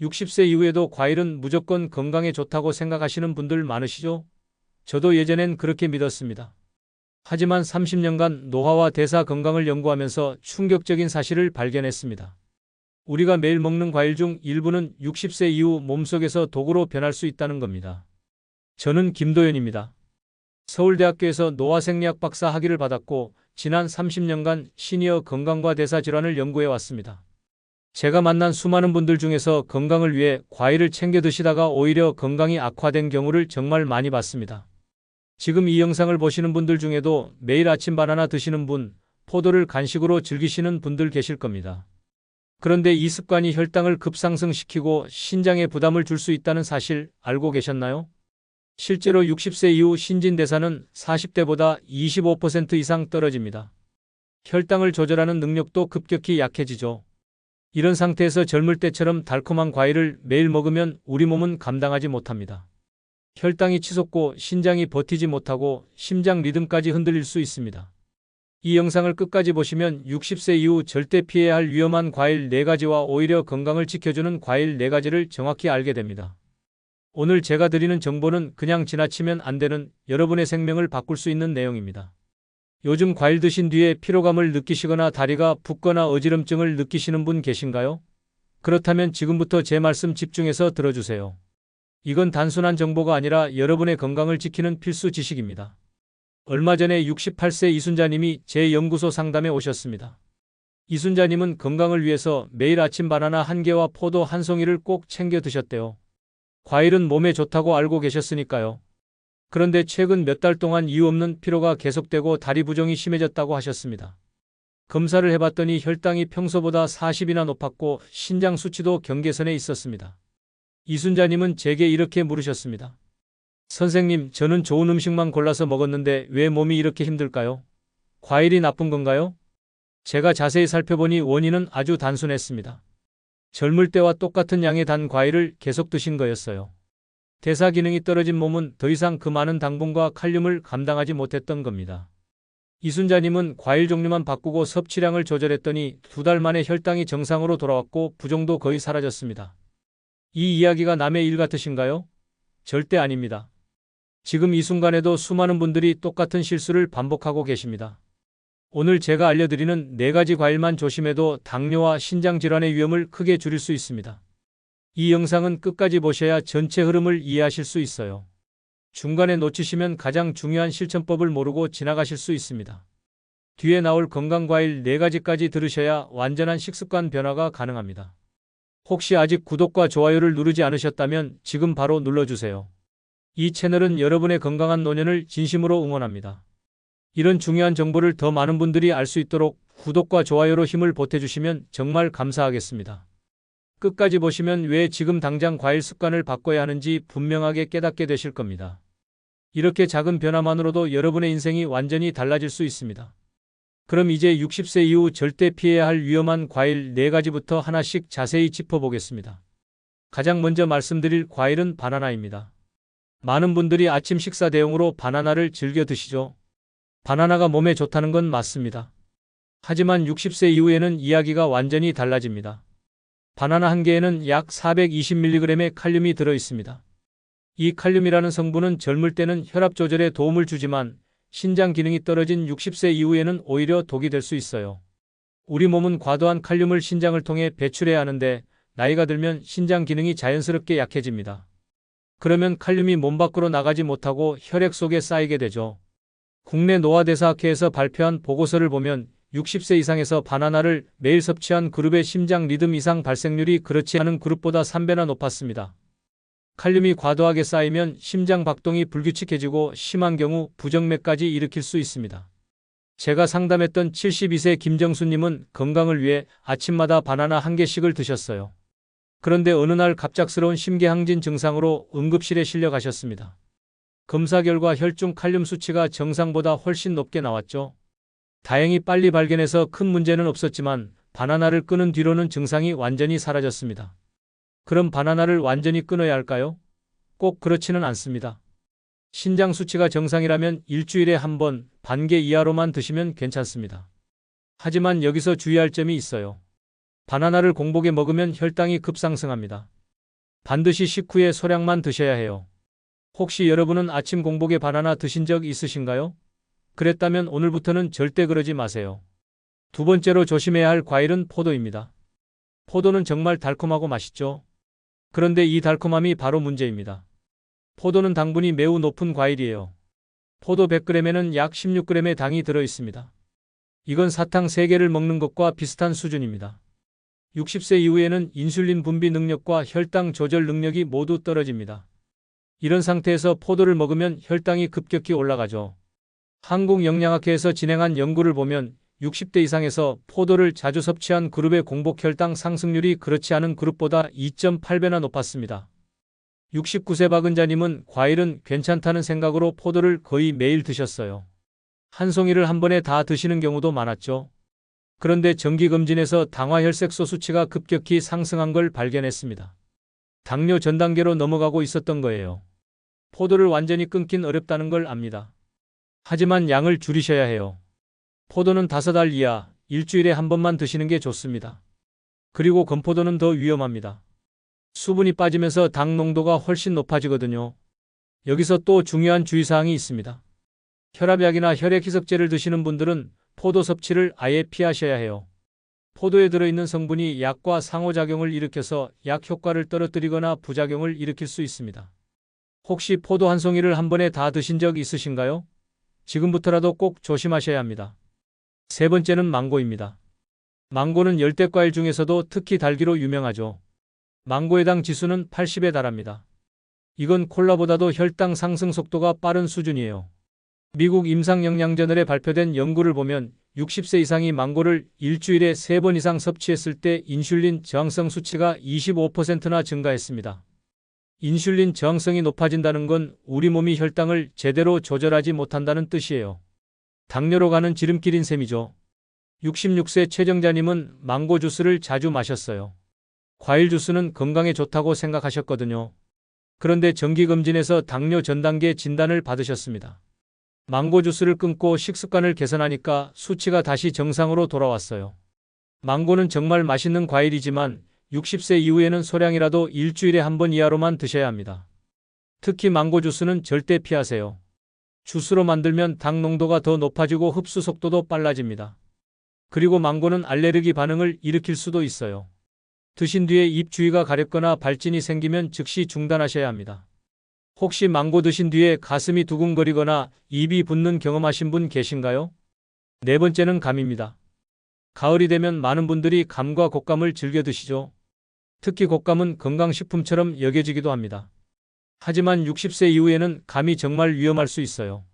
60세 이후에도 과일은 무조건 건강에 좋다고 생각하시는 분들 많으시죠? 저도 예전엔 그렇게 믿었습니다. 하지만 30년간 노화와 대사 건강을 연구하면서 충격적인 사실을 발견했습니다. 우리가 매일 먹는 과일 중 일부는 60세 이후 몸속에서 독으로 변할 수 있다는 겁니다. 저는 김도연입니다. 서울대학교에서 노화생리학 박사 학위를 받았고 지난 30년간 시니어 건강과 대사 질환을 연구해 왔습니다. 제가 만난 수많은 분들 중에서 건강을 위해 과일을 챙겨 드시다가 오히려 건강이 악화된 경우를 정말 많이 봤습니다. 지금 이 영상을 보시는 분들 중에도 매일 아침 바나나 드시는 분, 포도를 간식으로 즐기시는 분들 계실 겁니다. 그런데 이 습관이 혈당을 급상승시키고 신장에 부담을 줄 수 있다는 사실 알고 계셨나요? 실제로 60세 이후 신진대사는 40대보다 25% 이상 떨어집니다. 혈당을 조절하는 능력도 급격히 약해지죠. 이런 상태에서 젊을 때처럼 달콤한 과일을 매일 먹으면 우리 몸은 감당하지 못합니다. 혈당이 치솟고 신장이 버티지 못하고 심장 리듬까지 흔들릴 수 있습니다. 이 영상을 끝까지 보시면 60세 이후 절대 피해야 할 위험한 과일 4가지와 오히려 건강을 지켜주는 과일 4가지를 정확히 알게 됩니다. 오늘 제가 드리는 정보는 그냥 지나치면 안 되는 여러분의 생명을 바꿀 수 있는 내용입니다. 요즘 과일 드신 뒤에 피로감을 느끼시거나 다리가 붓거나 어지럼증을 느끼시는 분 계신가요? 그렇다면 지금부터 제 말씀 집중해서 들어주세요. 이건 단순한 정보가 아니라 여러분의 건강을 지키는 필수 지식입니다. 얼마 전에 68세 이순자님이 제 연구소 상담에 오셨습니다. 이순자님은 건강을 위해서 매일 아침 바나나 1개와 포도 1송이를 꼭 챙겨 드셨대요. 과일은 몸에 좋다고 알고 계셨으니까요. 그런데 최근 몇 달 동안 이유 없는 피로가 계속되고 다리 부종이 심해졌다고 하셨습니다. 검사를 해봤더니 혈당이 평소보다 40이나 높았고 신장 수치도 경계선에 있었습니다. 이순자님은 제게 이렇게 물으셨습니다. 선생님, 저는 좋은 음식만 골라서 먹었는데 왜 몸이 이렇게 힘들까요? 과일이 나쁜 건가요? 제가 자세히 살펴보니 원인은 아주 단순했습니다. 젊을 때와 똑같은 양의 단 과일을 계속 드신 거였어요. 대사 기능이 떨어진 몸은 더 이상 그 많은 당분과 칼륨을 감당하지 못했던 겁니다. 이순자님은 과일 종류만 바꾸고 섭취량을 조절했더니 2달 만에 혈당이 정상으로 돌아왔고 부종도 거의 사라졌습니다. 이 이야기가 남의 일 같으신가요? 절대 아닙니다. 지금 이 순간에도 수많은 분들이 똑같은 실수를 반복하고 계십니다. 오늘 제가 알려드리는 4가지 과일만 조심해도 당뇨와 신장질환의 위험을 크게 줄일 수 있습니다. 이 영상은 끝까지 보셔야 전체 흐름을 이해하실 수 있어요. 중간에 놓치시면 가장 중요한 실천법을 모르고 지나가실 수 있습니다. 뒤에 나올 건강과일 4가지까지 들으셔야 완전한 식습관 변화가 가능합니다. 혹시 아직 구독과 좋아요를 누르지 않으셨다면 지금 바로 눌러주세요. 이 채널은 여러분의 건강한 노년을 진심으로 응원합니다. 이런 중요한 정보를 더 많은 분들이 알 수 있도록 구독과 좋아요로 힘을 보태주시면 정말 감사하겠습니다. 끝까지 보시면 왜 지금 당장 과일 습관을 바꿔야 하는지 분명하게 깨닫게 되실 겁니다. 이렇게 작은 변화만으로도 여러분의 인생이 완전히 달라질 수 있습니다. 그럼 이제 60세 이후 절대 피해야 할 위험한 과일 4가지부터 하나씩 자세히 짚어보겠습니다. 가장 먼저 말씀드릴 과일은 바나나입니다. 많은 분들이 아침 식사 대용으로 바나나를 즐겨 드시죠. 바나나가 몸에 좋다는 건 맞습니다. 하지만 60세 이후에는 이야기가 완전히 달라집니다. 바나나 1개에는 약 420mg의 칼륨이 들어 있습니다. 이 칼륨이라는 성분은 젊을 때는 혈압 조절에 도움을 주지만 신장 기능이 떨어진 60세 이후에는 오히려 독이 될 수 있어요. 우리 몸은 과도한 칼륨을 신장을 통해 배출해야 하는데 나이가 들면 신장 기능이 자연스럽게 약해집니다. 그러면 칼륨이 몸 밖으로 나가지 못하고 혈액 속에 쌓이게 되죠. 국내 노화대사학회에서 발표한 보고서를 보면 60세 이상에서 바나나를 매일 섭취한 그룹의 심장 리듬 이상 발생률이 그렇지 않은 그룹보다 3배나 높았습니다. 칼륨이 과도하게 쌓이면 심장 박동이 불규칙해지고 심한 경우 부정맥까지 일으킬 수 있습니다. 제가 상담했던 72세 김정수님은 건강을 위해 아침마다 바나나 1개씩을 드셨어요. 그런데 어느 날 갑작스러운 심계항진 증상으로 응급실에 실려가셨습니다. 검사 결과 혈중 칼륨 수치가 정상보다 훨씬 높게 나왔죠. 다행히 빨리 발견해서 큰 문제는 없었지만 바나나를 끊은 뒤로는 증상이 완전히 사라졌습니다. 그럼 바나나를 완전히 끊어야 할까요? 꼭 그렇지는 않습니다. 신장 수치가 정상이라면 일주일에 1번, 반개 이하로만 드시면 괜찮습니다. 하지만 여기서 주의할 점이 있어요. 바나나를 공복에 먹으면 혈당이 급상승합니다. 반드시 식후에 소량만 드셔야 해요. 혹시 여러분은 아침 공복에 바나나 드신 적 있으신가요? 그랬다면 오늘부터는 절대 그러지 마세요. 두 번째로 조심해야 할 과일은 포도입니다. 포도는 정말 달콤하고 맛있죠? 그런데 이 달콤함이 바로 문제입니다. 포도는 당분이 매우 높은 과일이에요. 포도 100g에는 약 16g의 당이 들어 있습니다. 이건 사탕 3개를 먹는 것과 비슷한 수준입니다. 60세 이후에는 인슐린 분비 능력과 혈당 조절 능력이 모두 떨어집니다. 이런 상태에서 포도를 먹으면 혈당이 급격히 올라가죠. 한국영양학회에서 진행한 연구를 보면 60대 이상에서 포도를 자주 섭취한 그룹의 공복 혈당 상승률이 그렇지 않은 그룹보다 2.8배나 높았습니다. 69세 박은자님은 과일은 괜찮다는 생각으로 포도를 거의 매일 드셨어요. 한 송이를 한 번에 다 드시는 경우도 많았죠. 그런데 정기검진에서 당화혈색소 수치가 급격히 상승한 걸 발견했습니다. 당뇨 전 단계로 넘어가고 있었던 거예요. 포도를 완전히 끊긴 어렵다는 걸 압니다. 하지만 양을 줄이셔야 해요. 포도는 5알 이하, 일주일에 한 번만 드시는 게 좋습니다. 그리고 건포도는 더 위험합니다. 수분이 빠지면서 당 농도가 훨씬 높아지거든요. 여기서 또 중요한 주의사항이 있습니다. 혈압약이나 혈액희석제를 드시는 분들은 포도 섭취를 아예 피하셔야 해요. 포도에 들어있는 성분이 약과 상호작용을 일으켜서 약 효과를 떨어뜨리거나 부작용을 일으킬 수 있습니다. 혹시 포도 한 송이를 한 번에 다 드신 적 있으신가요? 지금부터라도 꼭 조심하셔야 합니다. 세 번째는 망고입니다. 망고는 열대과일 중에서도 특히 달기로 유명하죠. 망고의 당 지수는 80에 달합니다. 이건 콜라보다도 혈당 상승 속도가 빠른 수준이에요. 미국 임상영양저널에 발표된 연구를 보면 60세 이상이 망고를 일주일에 3번 이상 섭취했을 때 인슐린 저항성 수치가 25%나 증가했습니다. 인슐린 저항성이 높아진다는 건 우리 몸이 혈당을 제대로 조절하지 못한다는 뜻이에요. 당뇨로 가는 지름길인 셈이죠. 66세 최정자님은 망고 주스를 자주 마셨어요. 과일 주스는 건강에 좋다고 생각하셨거든요. 그런데 정기검진에서 당뇨 전 단계 진단을 받으셨습니다. 망고 주스를 끊고 식습관을 개선하니까 수치가 다시 정상으로 돌아왔어요. 망고는 정말 맛있는 과일이지만 60세 이후에는 소량이라도 일주일에 한 번 이하로만 드셔야 합니다. 특히 망고 주스는 절대 피하세요. 주스로 만들면 당 농도가 더 높아지고 흡수 속도도 빨라집니다. 그리고 망고는 알레르기 반응을 일으킬 수도 있어요. 드신 뒤에 입 주위가 가렵거나 발진이 생기면 즉시 중단하셔야 합니다. 혹시 망고 드신 뒤에 가슴이 두근거리거나 입이 붓는 경험하신 분 계신가요? 네 번째는 감입니다. 가을이 되면 많은 분들이 감과 곶감을 즐겨 드시죠. 특히 곶감은 건강식품처럼 여겨지기도 합니다. 하지만 60세 이후에는 감이 정말 위험할 수 있어요.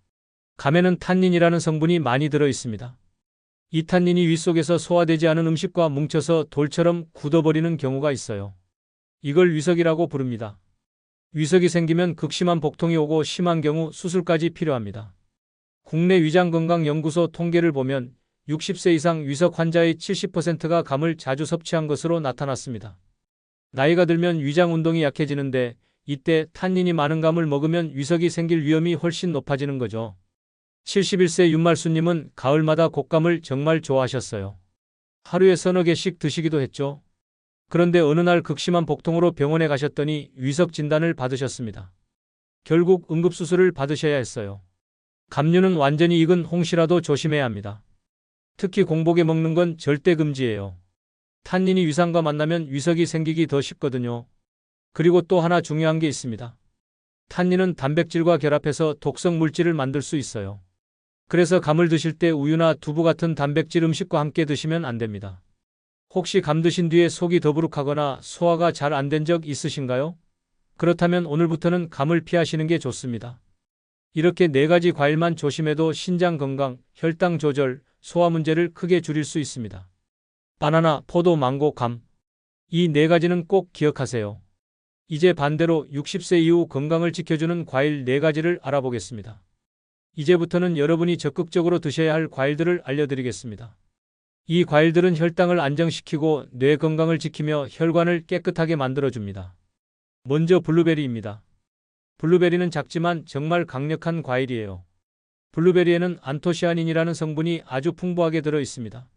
감에는 탄닌이라는 성분이 많이 들어 있습니다. 이 탄닌이 위 속에서 소화되지 않은 음식과 뭉쳐서 돌처럼 굳어버리는 경우가 있어요. 이걸 위석이라고 부릅니다. 위석이 생기면 극심한 복통이 오고 심한 경우 수술까지 필요합니다. 국내 위장건강연구소 통계를 보면 60세 이상 위석 환자의 70%가 감을 자주 섭취한 것으로 나타났습니다. 나이가 들면 위장 운동이 약해지는데 이때 탄닌이 많은 감을 먹으면 위석이 생길 위험이 훨씬 높아지는 거죠. 71세 윤말수님은 가을마다 곶감을 정말 좋아하셨어요. 하루에 서너 개씩 드시기도 했죠. 그런데 어느 날 극심한 복통으로 병원에 가셨더니 위석 진단을 받으셨습니다. 결국 응급수술을 받으셔야 했어요. 감류는 완전히 익은 홍시라도 조심해야 합니다. 특히 공복에 먹는 건 절대 금지예요. 탄닌이 위산과 만나면 위석이 생기기 더 쉽거든요. 그리고 또 하나 중요한 게 있습니다. 탄닌은 단백질과 결합해서 독성 물질을 만들 수 있어요. 그래서 감을 드실 때 우유나 두부 같은 단백질 음식과 함께 드시면 안 됩니다. 혹시 감 드신 뒤에 속이 더부룩하거나 소화가 잘 안 된 적 있으신가요? 그렇다면 오늘부터는 감을 피하시는 게 좋습니다. 이렇게 4가지 과일만 조심해도 신장 건강, 혈당 조절, 소화 문제를 크게 줄일 수 있습니다. 바나나, 포도, 망고, 감. 이 4가지는 꼭 기억하세요. 이제 반대로 60세 이후 건강을 지켜주는 과일 4가지를 알아보겠습니다. 이제부터는 여러분이 적극적으로 드셔야 할 과일들을 알려드리겠습니다. 이 과일들은 혈당을 안정시키고 뇌 건강을 지키며 혈관을 깨끗하게 만들어줍니다. 먼저 블루베리입니다. 블루베리는 작지만 정말 강력한 과일이에요. 블루베리에는 안토시아닌이라는 성분이 아주 풍부하게 들어 있습니다.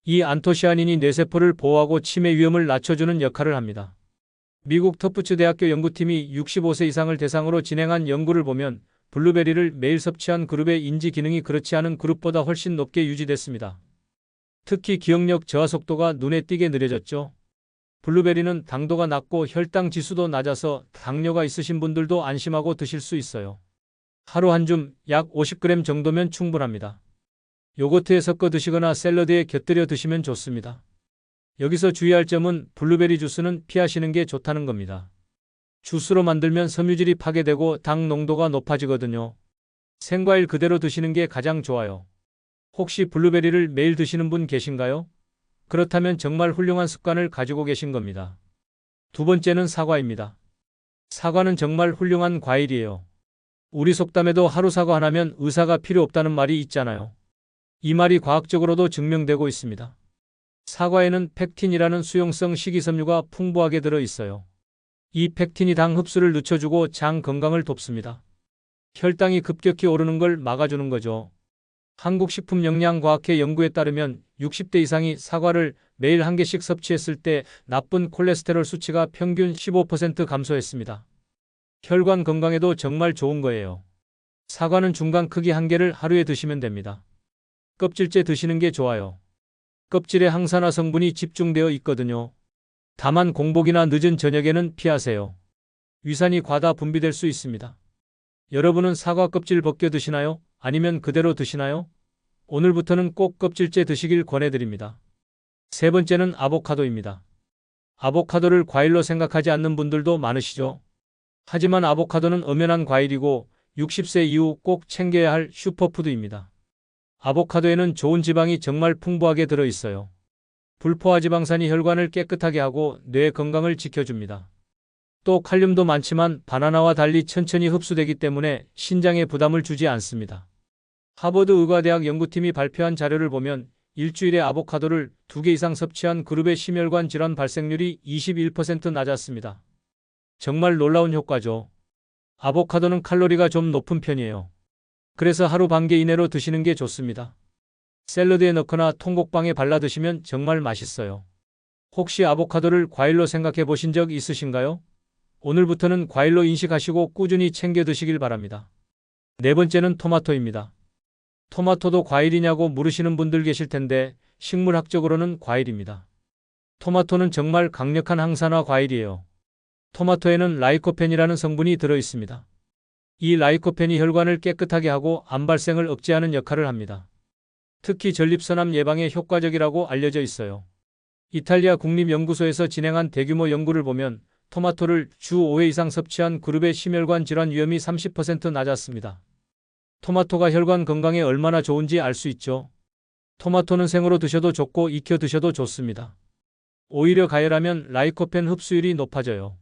이 안토시아닌이 뇌세포를 보호하고 치매 위험을 낮춰주는 역할을 합니다. 미국 터프츠 대학교 연구팀이 65세 이상을 대상으로 진행한 연구를 보면 블루베리를 매일 섭취한 그룹의 인지 기능이 그렇지 않은 그룹보다 훨씬 높게 유지됐습니다. 특히 기억력 저하 속도가 눈에 띄게 느려졌죠. 블루베리는 당도가 낮고 혈당 지수도 낮아서 당뇨가 있으신 분들도 안심하고 드실 수 있어요. 하루 한 줌 약 50g 정도면 충분합니다. 요거트에 섞어 드시거나 샐러드에 곁들여 드시면 좋습니다. 여기서 주의할 점은 블루베리 주스는 피하시는 게 좋다는 겁니다. 주스로 만들면 섬유질이 파괴되고 당 농도가 높아지거든요. 생과일 그대로 드시는 게 가장 좋아요. 혹시 블루베리를 매일 드시는 분 계신가요? 그렇다면 정말 훌륭한 습관을 가지고 계신 겁니다. 두 번째는 사과입니다. 사과는 정말 훌륭한 과일이에요. 우리 속담에도 하루 사과 하나면 의사가 필요 없다는 말이 있잖아요. 이 말이 과학적으로도 증명되고 있습니다. 사과에는 펙틴이라는 수용성 식이섬유가 풍부하게 들어 있어요. 이 펙틴이 당 흡수를 늦춰주고 장 건강을 돕습니다. 혈당이 급격히 오르는 걸 막아주는 거죠. 한국식품영양과학회 연구에 따르면 60대 이상이 사과를 매일 한 개씩 섭취했을 때 나쁜 콜레스테롤 수치가 평균 15% 감소했습니다. 혈관 건강에도 정말 좋은 거예요. 사과는 중간 크기 한 개를 하루에 드시면 됩니다. 껍질째 드시는 게 좋아요. 껍질에 항산화 성분이 집중되어 있거든요. 다만 공복이나 늦은 저녁에는 피하세요. 위산이 과다 분비될 수 있습니다. 여러분은 사과 껍질 벗겨 드시나요? 아니면 그대로 드시나요? 오늘부터는 꼭 껍질째 드시길 권해드립니다. 세 번째는 아보카도입니다. 아보카도를 과일로 생각하지 않는 분들도 많으시죠? 하지만 아보카도는 엄연한 과일이고 60세 이후 꼭 챙겨야 할 슈퍼푸드입니다. 아보카도에는 좋은 지방이 정말 풍부하게 들어있어요. 불포화 지방산이 혈관을 깨끗하게 하고 뇌 건강을 지켜줍니다. 또 칼륨도 많지만 바나나와 달리 천천히 흡수되기 때문에 신장에 부담을 주지 않습니다. 하버드 의과대학 연구팀이 발표한 자료를 보면 일주일에 아보카도를 2개 이상 섭취한 그룹의 심혈관 질환 발생률이 21% 낮았습니다. 정말 놀라운 효과죠. 아보카도는 칼로리가 좀 높은 편이에요. 그래서 하루 반 개 이내로 드시는 게 좋습니다. 샐러드에 넣거나 통곡방에 발라 드시면 정말 맛있어요. 혹시 아보카도를 과일로 생각해 보신 적 있으신가요? 오늘부터는 과일로 인식하시고 꾸준히 챙겨 드시길 바랍니다. 네 번째는 토마토입니다. 토마토도 과일이냐고 물으시는 분들 계실 텐데 식물학적으로는 과일입니다. 토마토는 정말 강력한 항산화 과일이에요. 토마토에는 라이코펜이라는 성분이 들어 있습니다. 이 라이코펜이 혈관을 깨끗하게 하고 암 발생을 억제하는 역할을 합니다. 특히 전립선암 예방에 효과적이라고 알려져 있어요. 이탈리아 국립연구소에서 진행한 대규모 연구를 보면 토마토를 주 5회 이상 섭취한 그룹의 심혈관 질환 위험이 30% 낮았습니다. 토마토가 혈관 건강에 얼마나 좋은지 알 수 있죠. 토마토는 생으로 드셔도 좋고 익혀 드셔도 좋습니다. 오히려 가열하면 라이코펜 흡수율이 높아져요.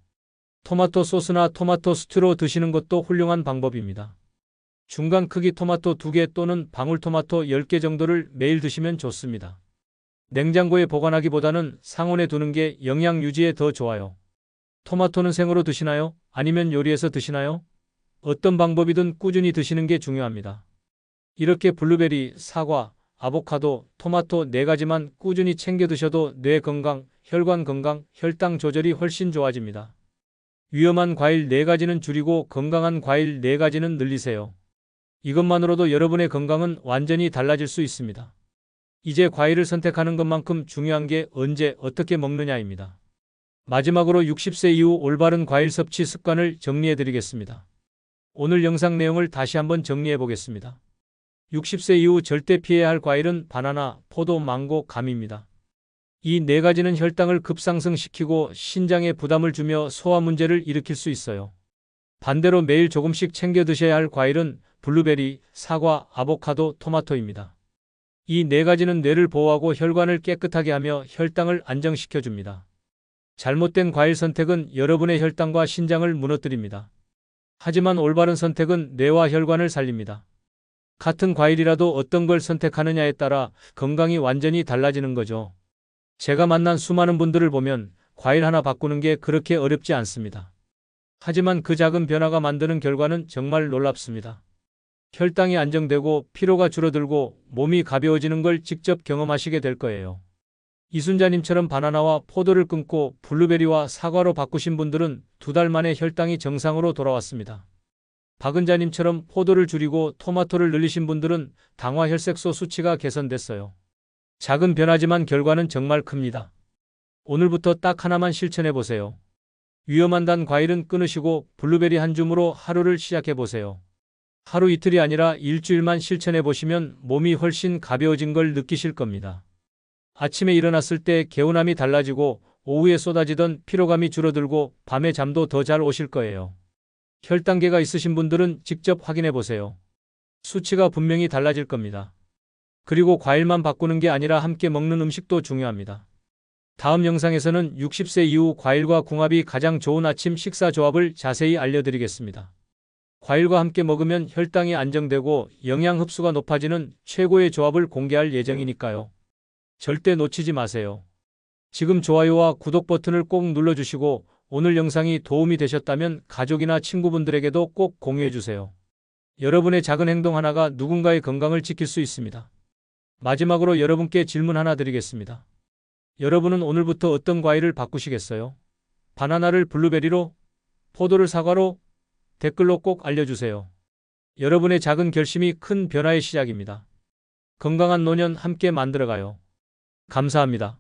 토마토 소스나 토마토 스튜로 드시는 것도 훌륭한 방법입니다. 중간 크기 토마토 2개 또는 방울토마토 10개 정도를 매일 드시면 좋습니다. 냉장고에 보관하기보다는 상온에 두는 게 영양 유지에 더 좋아요. 토마토는 생으로 드시나요? 아니면 요리해서 드시나요? 어떤 방법이든 꾸준히 드시는 게 중요합니다. 이렇게 블루베리, 사과, 아보카도, 토마토 4가지만 꾸준히 챙겨 드셔도 뇌 건강, 혈관 건강, 혈당 조절이 훨씬 좋아집니다. 위험한 과일 4가지는 줄이고 건강한 과일 4가지는 늘리세요. 이것만으로도 여러분의 건강은 완전히 달라질 수 있습니다. 이제 과일을 선택하는 것만큼 중요한 게 언제 어떻게 먹느냐입니다. 마지막으로 60세 이후 올바른 과일 섭취 습관을 정리해 드리겠습니다. 오늘 영상 내용을 다시 한번 정리해 보겠습니다. 60세 이후 절대 피해야 할 과일은 바나나, 포도, 망고, 감입니다. 이 4가지는 혈당을 급상승시키고 신장에 부담을 주며 소화 문제를 일으킬 수 있어요. 반대로 매일 조금씩 챙겨 드셔야 할 과일은 블루베리, 사과, 아보카도, 토마토입니다. 이 4가지는 뇌를 보호하고 혈관을 깨끗하게 하며 혈당을 안정시켜 줍니다. 잘못된 과일 선택은 여러분의 혈당과 신장을 무너뜨립니다. 하지만 올바른 선택은 뇌와 혈관을 살립니다. 같은 과일이라도 어떤 걸 선택하느냐에 따라 건강이 완전히 달라지는 거죠. 제가 만난 수많은 분들을 보면 과일 하나 바꾸는 게 그렇게 어렵지 않습니다. 하지만 그 작은 변화가 만드는 결과는 정말 놀랍습니다. 혈당이 안정되고 피로가 줄어들고 몸이 가벼워지는 걸 직접 경험하시게 될 거예요. 이순자님처럼 바나나와 포도를 끊고 블루베리와 사과로 바꾸신 분들은 2달 만에 혈당이 정상으로 돌아왔습니다. 박은자님처럼 포도를 줄이고 토마토를 늘리신 분들은 당화 혈색소 수치가 개선됐어요. 작은 변화지만 결과는 정말 큽니다. 오늘부터 딱 하나만 실천해 보세요. 위험한 단 과일은 끊으시고 블루베리 한 줌으로 하루를 시작해 보세요. 하루 이틀이 아니라 일주일만 실천해 보시면 몸이 훨씬 가벼워진 걸 느끼실 겁니다. 아침에 일어났을 때 개운함이 달라지고 오후에 쏟아지던 피로감이 줄어들고 밤에 잠도 더 잘 오실 거예요. 혈당계가 있으신 분들은 직접 확인해 보세요. 수치가 분명히 달라질 겁니다. 그리고 과일만 바꾸는 게 아니라 함께 먹는 음식도 중요합니다. 다음 영상에서는 60세 이후 과일과 궁합이 가장 좋은 아침 식사 조합을 자세히 알려드리겠습니다. 과일과 함께 먹으면 혈당이 안정되고 영양 흡수가 높아지는 최고의 조합을 공개할 예정이니까요. 절대 놓치지 마세요. 지금 좋아요와 구독 버튼을 꼭 눌러주시고 오늘 영상이 도움이 되셨다면 가족이나 친구분들에게도 꼭 공유해주세요. 여러분의 작은 행동 하나가 누군가의 건강을 지킬 수 있습니다. 마지막으로 여러분께 질문 하나 드리겠습니다. 여러분은 오늘부터 어떤 과일을 바꾸시겠어요? 바나나를 블루베리로? 포도를 사과로? 댓글로 꼭 알려주세요. 여러분의 작은 결심이 큰 변화의 시작입니다. 건강한 노년 함께 만들어가요. 감사합니다.